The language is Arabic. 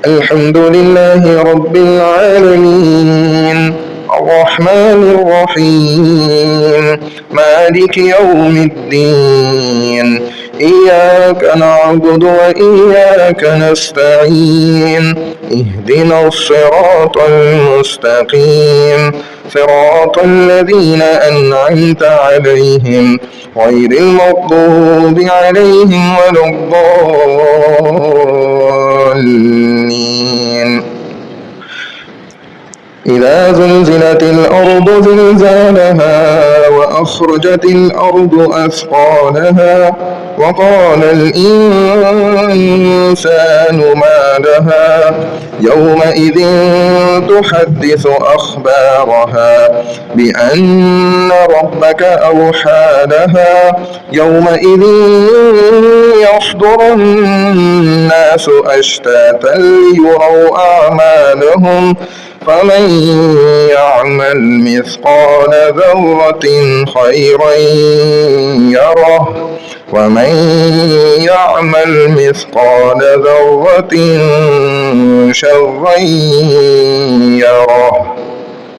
الحمد لله رب العالمين الرحمن الرحيم مالك يوم الدين إياك نعبد وإياك نستعين اهدنا الصراط المستقيم صراط الذين أنعمت عليهم غير المغضوب عليهم ولا الضالين إذا زلزلت الأرض زلزالها وأخرجت الأرض أثقالها وقال الإنسان ما لها يومئذ تحدث أخبارها بأن ربك أوحى لها يومئذ يصدر الناس أشتاتا ليروا أعمالهم فمن يعمل مثقال ذرة خيرا يره ومن يعمل مثقال ذرة شرا يره.